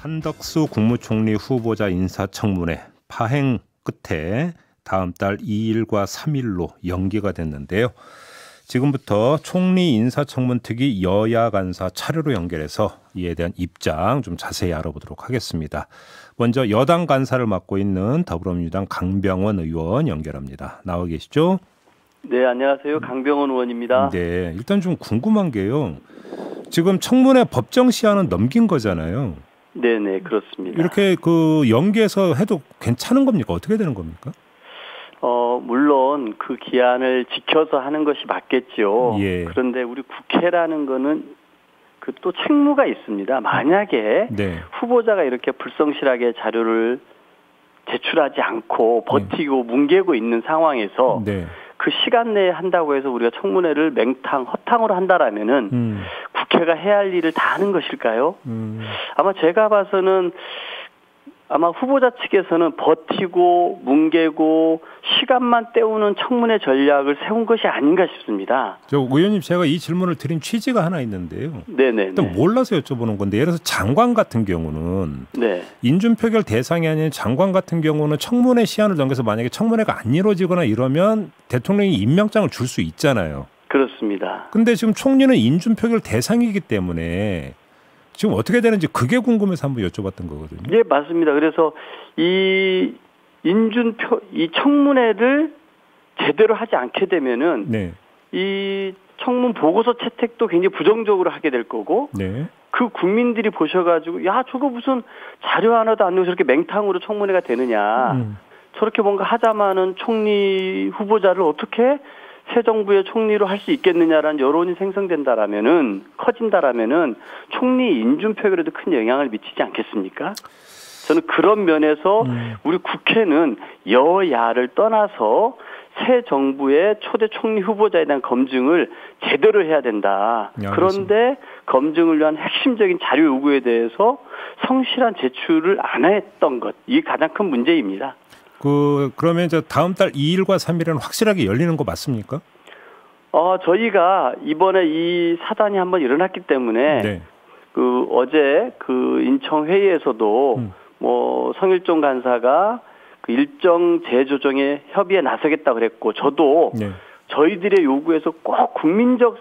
한덕수 국무총리 후보자 인사청문회 파행 끝에 다음 달 2일과 3일로 연기가 됐는데요. 지금부터 총리 인사청문특위 여야 간사 차례로 연결해서 이에 대한 입장 좀 자세히 알아보도록 하겠습니다. 먼저 여당 간사를 맡고 있는 더불어민주당 강병원 의원 연결합니다. 나와 계시죠? 네, 안녕하세요. 강병원 의원입니다. 네, 일단 좀 궁금한 게요. 지금 청문회 법정 시한은 넘긴 거잖아요. 네네, 그렇습니다. 이렇게 연기해서 해도 괜찮은 겁니까? 어떻게 되는 겁니까? 물론 그 기한을 지켜서 하는 것이 맞겠죠. 예. 그런데 우리 국회라는 거는 그 또 책무가 있습니다. 만약에 후보자가 이렇게 불성실하게 자료를 제출하지 않고 버티고 뭉개고 있는 상황에서 그 시간 내에 한다고 해서 우리가 청문회를 허탕으로 한다라면은 국회가 해야 할 일을 다 하는 것일까요? 아마 제가 봐서는 아마 후보자 측에서는 버티고 뭉개고 시간만 때우는 청문회 전략을 세운 것이 아닌가 싶습니다. 의원님, 제가 이 질문을 드린 취지가 하나 있는데요. 네네. 일단 몰라서 여쭤보는 건데, 예를 들어서 장관 같은 경우는 인준표결 대상이 아닌 장관 같은 경우는 청문회 시한을 넘겨서 만약에 청문회가 안 이루어지거나 이러면 대통령이 임명장을 줄 수 있잖아요. 그렇습니다. 근데 지금 총리는 인준표결 대상이기 때문에 지금 어떻게 되는지 그게 궁금해서 한번 여쭤봤던 거거든요. 예, 맞습니다. 그래서 이 청문회를 제대로 하지 않게 되면은 이 청문 보고서 채택도 굉장히 부정적으로 하게 될 거고 그 국민들이 보셔가지고 야, 저거 무슨 자료 하나도 안 내고 저렇게 맹탕으로 청문회가 되느냐. 저렇게 뭔가 하자마는 총리 후보자를 어떻게 새 정부의 총리로 할 수 있겠느냐라는 여론이 커진다라면은 총리 인준표결에도 큰 영향을 미치지 않겠습니까? 저는 그런 면에서 우리 국회는 여야를 떠나서 새 정부의 초대 총리 후보자에 대한 검증을 제대로 해야 된다. 그런데 검증을 위한 핵심적인 자료 요구에 대해서 성실한 제출을 안 했던 것, 이게 가장 큰 문제입니다. 그러면 이제 다음 달 2일과 3일은 확실하게 열리는 거 맞습니까? 저희가 이번에 이 사단이 한번 일어났기 때문에 어제 인천 회의에서도 성일종 간사가 일정 재조정에 협의에 나서겠다 그랬고, 저도 저희들의 요구에서 꼭 국민적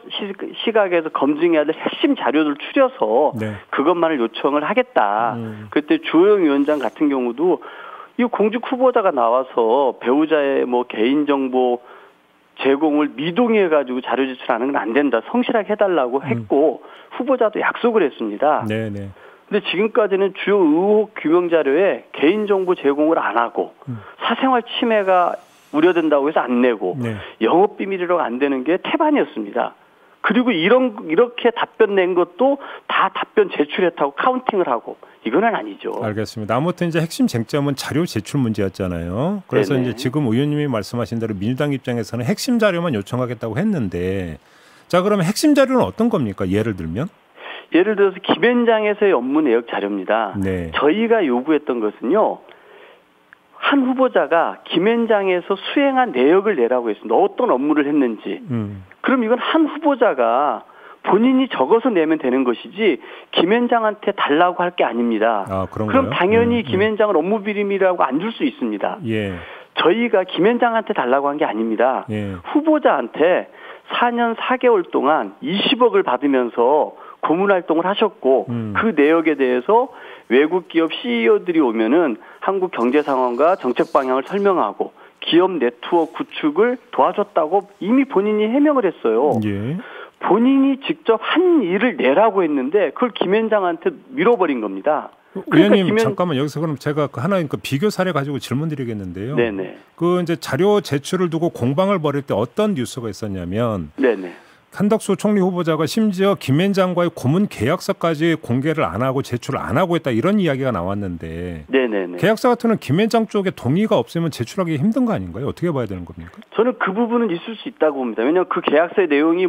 시각에서 검증해야 될 핵심 자료를 추려서 그것만을 요청을 하겠다. 그때 주호영 위원장 같은 경우도 이 공직 후보자가 나와서 배우자의 개인정보 제공을 미동해가지고 자료 제출하는 건 안 된다. 성실하게 해달라고 했고 후보자도 약속을 했습니다. 근데 지금까지는 주요 의혹 규명 자료에 개인정보 제공을 안 하고 사생활 침해가 우려된다고 해서 안 내고 영업비밀이라고 안 되는 게 태반이었습니다. 그리고 이렇게 답변 낸 것도 다 답변 제출했다고 카운팅을 하고, 이거는 아니죠. 알겠습니다. 아무튼 이제 핵심 쟁점은 자료 제출 문제였잖아요. 그래서 이제 지금 의원님이 말씀하신 대로 민주당 입장에서는 핵심 자료만 요청하겠다고 했는데, 자, 그러면 핵심 자료는 어떤 겁니까? 예를 들어서 김현장에서의 업무 내역 자료입니다. 저희가 요구했던 것은요, 한 후보자가 김현장에서 수행한 내역을 내라고 했습니다. 어떤 업무를 했는지. 그럼 이건 한 후보자가 본인이 적어서 내면 되는 것이지 김현장한테 달라고 할 게 아닙니다. 그럼 당연히 김현장은 업무 비밀이라고 안 줄 수 있습니다. 저희가 김현장한테 달라고 한 게 아닙니다. 후보자한테 4년 4개월 동안 20억을 받으면서 고문 활동을 하셨고 그 내역에 대해서 외국 기업 CEO들이 오면은 한국 경제 상황과 정책 방향을 설명하고 기업 네트워크 구축을 도와줬다고 이미 본인이 해명을 했어요. 본인이 직접 한 일을 내라고 했는데 그걸 김현장한테 밀어버린 겁니다. 의원님, 잠깐만 여기서 그럼 제가 하나 비교 사례 가지고 질문드리겠는데요. 이제 자료 제출을 두고 공방을 벌일 때 어떤 뉴스가 있었냐면 한덕수 총리 후보자가 심지어 김현장과의 고문 계약서까지 공개를 안 하고 제출을 안 하고 했다, 이런 이야기가 나왔는데 계약서 같은 경우는 김현장 쪽에 동의가 없으면 제출하기 힘든 거 아닌가요? 어떻게 봐야 되는 겁니까? 저는 그 부분은 있을 수 있다고 봅니다. 왜냐하면 그 계약서의 내용이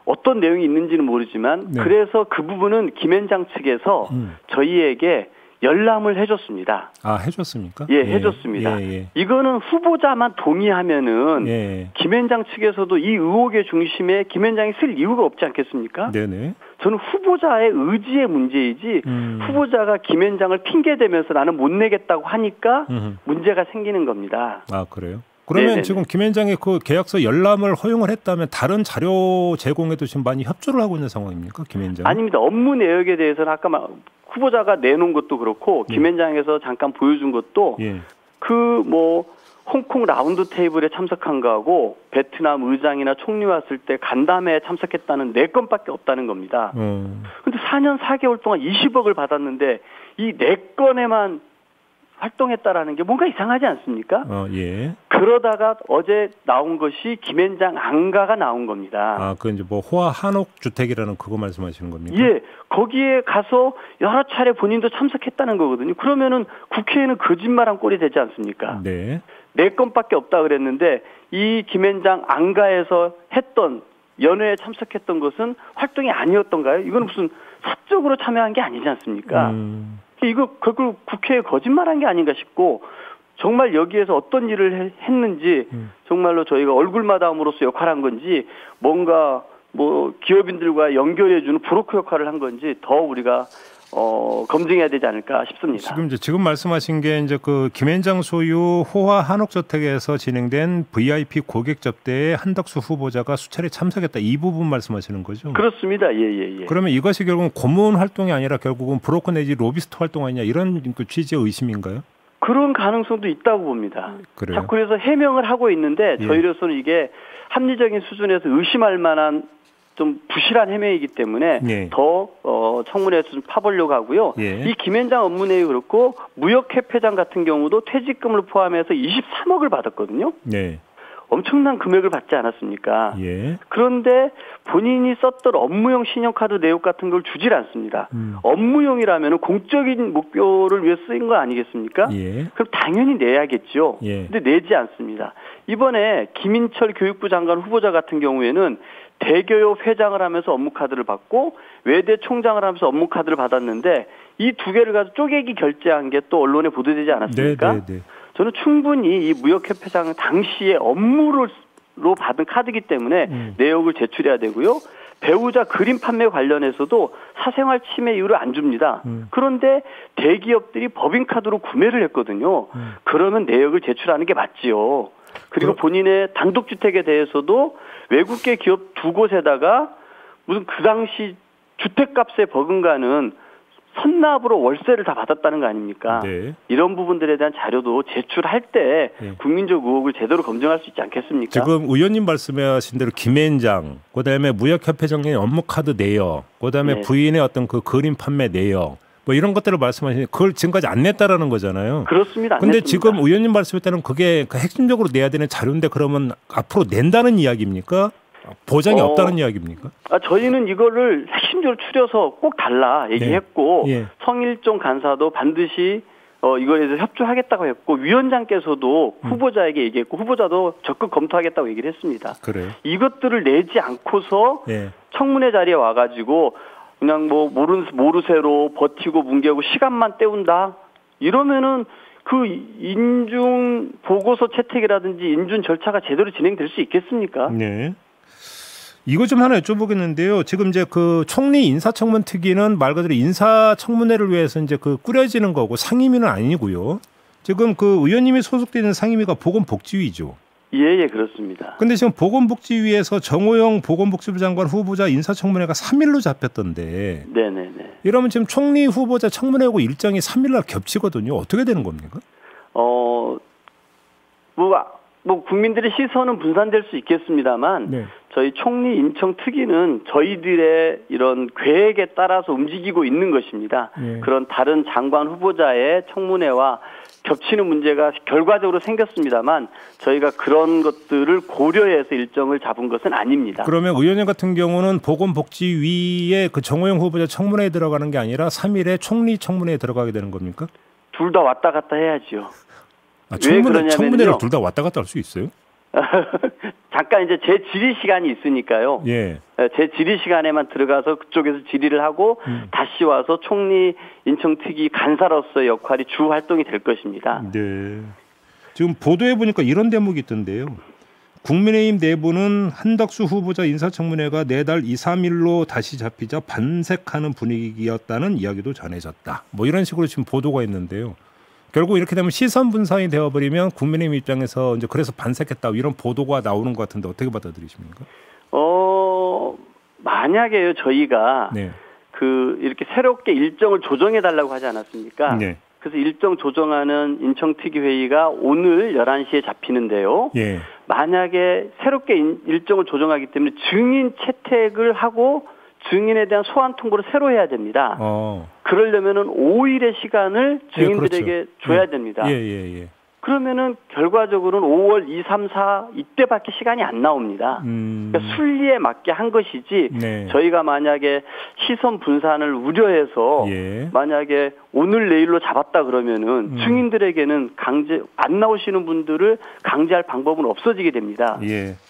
어떤 내용이 있는지는 모르지만 그래서 그 부분은 김현장 측에서 저희에게 열람을 해줬습니다. 아, 해줬습니까? 예, 해줬습니다. 이거는 후보자만 동의하면은 김현장 측에서도 이 의혹의 중심에 김현장이 쓸 이유가 없지 않겠습니까? 네네. 저는 후보자의 의지의 문제이지 후보자가 김현장을 핑계대면서 나는 못 내겠다고 하니까 문제가 생기는 겁니다. 아, 그래요? 그러면 네네네. 지금 김현장이 그 계약서 열람을 허용을 했다면 다른 자료 제공에도 지금 많이 협조를 하고 있는 상황입니까, 김현장? 아닙니다. 업무 내역에 대해서는 아까 후보자가 내놓은 것도 그렇고 김현장에서 잠깐 보여준 것도 그 뭐 홍콩 라운드 테이블에 참석한 거하고 베트남 의장이나 총리 왔을 때 간담회에 참석했다는 4건밖에 없다는 겁니다. 근데 4년 4개월 동안 20억을 받았는데 이 4건에만 활동했다라는 게 뭔가 이상하지 않습니까? 그러다가 어제 나온 것이 김현장 안가가 나온 겁니다. 아, 그 이제 뭐 호화 한옥 주택이라는 그거 말씀하시는 겁니까? 예, 거기에 가서 여러 차례 본인도 참석했다는 거거든요. 그러면은 국회에는 거짓말한 꼴이 되지 않습니까? 네. 4건밖에 없다 그랬는데 이 김현장 안가에서 했던 연회에 참석했던 것은 활동이 아니었던가요? 이건 무슨 사적으로 참여한 게 아니지 않습니까? 이거 결국 국회에 거짓말한 게 아닌가 싶고 정말 여기에서 어떤 일을 했는지 정말로 저희가 얼굴마담으로서 역할한 건지 뭔가 뭐 기업인들과 연결해주는 브로커 역할을 한 건지 더 우리가 검증해야 되지 않을까 싶습니다. 지금 말씀하신 게 이제 그 김현장 소유 호화 한옥저택에서 진행된 VIP 고객 접대에 한덕수 후보자가 수차례 참석했다, 이 부분 말씀하시는 거죠? 그렇습니다. 예. 그러면 이것이 결국은 고문 활동이 아니라 결국은 브로커 내지 로비스트 활동 아니냐, 이런 그 취지의 의심인가요? 그런 가능성도 있다고 봅니다. 그래요? 자꾸 그래서 해명을 하고 있는데 저희로서는 이게 합리적인 수준에서 의심할 만한 좀 부실한 해명이기 때문에 더 청문회에서 좀 파보려고 하고요. 이 김현장 업무 내역이 그렇고 무역협회장 같은 경우도 퇴직금을 포함해서 23억을 받았거든요. 엄청난 금액을 받지 않았습니까? 그런데 본인이 썼던 업무용 신용카드 내역 같은 걸 주질 않습니다. 업무용이라면 공적인 목표를 위해 쓰인 거 아니겠습니까? 그럼 당연히 내야겠죠. 근데 내지 않습니다. 이번에 김인철 교육부 장관 후보자 같은 경우에는 대교협 회장을 하면서 업무카드를 받고 외대 총장을 하면서 업무카드를 받았는데 이 두 개를 가지고 쪼개기 결제한 게 또 언론에 보도되지 않았습니까? 저는 충분히 이 무역협회장은 당시에 업무로 받은 카드이기 때문에 내역을 제출해야 되고요. 배우자 그림 판매 관련해서도 사생활 침해 이유를 안 줍니다. 그런데 대기업들이 법인카드로 구매를 했거든요. 그러면 내역을 제출하는 게 맞지요. 그리고 본인의 단독주택에 대해서도 외국계 기업 2곳에다가 무슨 그 당시 주택값에 버금가는 선납으로 월세를 다 받았다는 거 아닙니까? 이런 부분들에 대한 자료도 제출할 때 국민적 의혹을 제대로 검증할 수 있지 않겠습니까? 지금 의원님 말씀하신 대로 김현장, 그다음에 무역협회장의 업무카드 내역, 그다음에 부인의 어떤 그 그림 판매 내역, 뭐 이런 것들을 말씀하시니 그걸 지금까지 안 냈다라는 거잖아요. 그렇습니다. 근데 지금 의원님 말씀에 따르면 그게 핵심적으로 내야 되는 자료인데 그러면 앞으로 낸다는 이야기입니까? 보장이 없다는 이야기입니까? 저희는 이거를 핵심적으로 추려서 꼭 달라 얘기했고 성일종 간사도 반드시 이거에 대해서 협조하겠다고 했고 위원장께서도 후보자에게 얘기했고 후보자도 적극 검토하겠다고 얘기를 했습니다. 그래요? 이것들을 내지 않고서 청문회 자리에 와가지고 그냥 뭐 모르쇠로 버티고 뭉개고 시간만 때운다 이러면은 그 인준 보고서 채택이라든지 인준 절차가 제대로 진행될 수 있겠습니까? 이거 좀 하나 여쭤보겠는데요. 지금 이제 그 총리 인사청문 특위는 말 그대로 인사청문회를 위해서 이제 그 꾸려지는 거고 상임위는 아니고요. 지금 그 의원님이 소속되어 있는 상임위가 보건복지위죠. 예, 그렇습니다. 근데 지금 보건복지위에서 정호영 보건복지부 장관 후보자 인사청문회가 3일로 잡혔던데. 이러면 지금 총리 후보자 청문회하고 일정이 3일날 겹치거든요. 어떻게 되는 겁니까? 뭐 국민들의 시선은 분산될 수 있겠습니다만 저희 총리 인청 특위는 저희들의 이런 계획에 따라서 움직이고 있는 것입니다. 그런 다른 장관 후보자의 청문회와 겹치는 문제가 결과적으로 생겼습니다만 저희가 그런 것들을 고려해서 일정을 잡은 것은 아닙니다. 그러면 의원님 같은 경우는 보건복지위에 그 정호영 후보자 청문회에 들어가는 게 아니라 3일에 총리 청문회에 들어가게 되는 겁니까? 둘 다 왔다 갔다 해야죠. 청문회를 둘 다 왔다 갔다 할 수 있어요? 잠깐 이제 제 질의 시간이 있으니까요. 제 질의 시간에만 들어가서 그쪽에서 질의를 하고 다시 와서 총리 인청특위 간사로서의 역할이 주 활동이 될 것입니다. 네. 지금 보도해 보니까 이런 대목이 있던데요. 국민의힘 내부는 한덕수 후보자 인사청문회가 내달 2, 3일로 다시 잡히자 반색하는 분위기였다는 이야기도 전해졌다. 뭐 이런 식으로 지금 보도가 있는데요. 결국 이렇게 되면 시선 분산이 되어버리면 국민의힘 입장에서 이제 그래서 반색했다 이런 보도가 나오는 것 같은데 어떻게 받아들이십니까? 만약에요 저희가 네. 이렇게 새롭게 일정을 조정해 달라고 하지 않았습니까? 네. 그래서 일정 조정하는 인청특위 회의가 오늘 11시에 잡히는데요. 예. 만약에 새롭게 일정을 조정하기 때문에 증인 채택을 하고 증인에 대한 소환 통보를 새로 해야 됩니다. 그러려면은 5일의 시간을 증인들에게 예, 그렇죠. 줘야 됩니다. 예. 그러면은 결과적으로는 5월 2, 3, 4 이때밖에 시간이 안 나옵니다. 그러니까 순리에 맞게 한 것이지 네. 저희가 만약에 시선 분산을 우려해서 만약에 오늘 내일로 잡았다 그러면은 증인들에게는 강제 안 나오시는 분들을 강제할 방법은 없어지게 됩니다.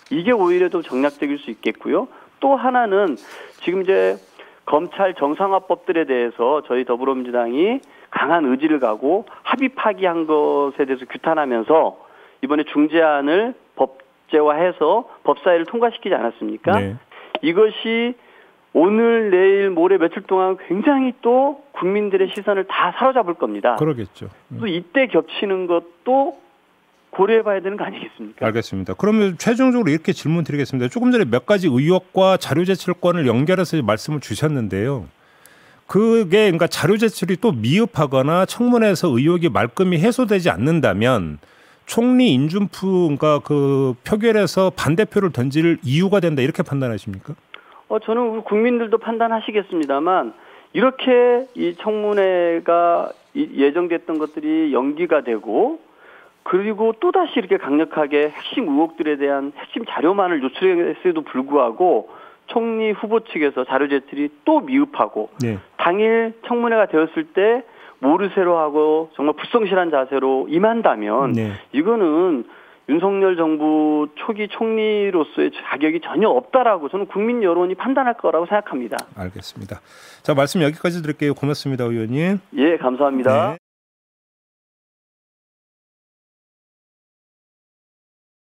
이게 오히려 더 정략적일 수 있겠고요. 또 하나는 지금 이제 검찰 정상화법들에 대해서 저희 더불어민주당이 강한 의지를 가고 합의 파기한 것에 대해서 규탄하면서 이번에 중재안을 법제화해서 법사위를 통과시키지 않았습니까? 네. 이것이 오늘 내일 모레 며칠 동안 굉장히 또 국민들의 시선을 다 사로잡을 겁니다. 그러겠죠. 또 이때 겹치는 것도 고려해봐야 되는 거 아니겠습니까? 알겠습니다. 그러면 최종적으로 이렇게 질문 드리겠습니다. 조금 전에 몇 가지 의혹과 자료 제출권을 연결해서 말씀을 주셨는데요. 그게 그러니까 자료 제출이 또 미흡하거나 청문회에서 의혹이 말끔히 해소되지 않는다면 총리 인준표 그러니까 그 표결에서 반대표를 던질 이유가 된다 이렇게 판단하십니까? 저는 우리 국민들도 판단하시겠습니다만 이렇게 이 청문회가 예정됐던 것들이 연기가 되고 그리고 또다시 이렇게 강력하게 핵심 의혹들에 대한 핵심 자료만을 요출했음에도 불구하고 총리 후보 측에서 자료 제출이 또 미흡하고 당일 청문회가 되었을 때 모르쇠로 하고 정말 불성실한 자세로 임한다면 이거는 윤석열 정부 초기 총리로서의 자격이 전혀 없다라고 저는 국민 여론이 판단할 거라고 생각합니다. 알겠습니다. 자, 말씀 여기까지 드릴게요. 고맙습니다, 의원님. 예, 감사합니다.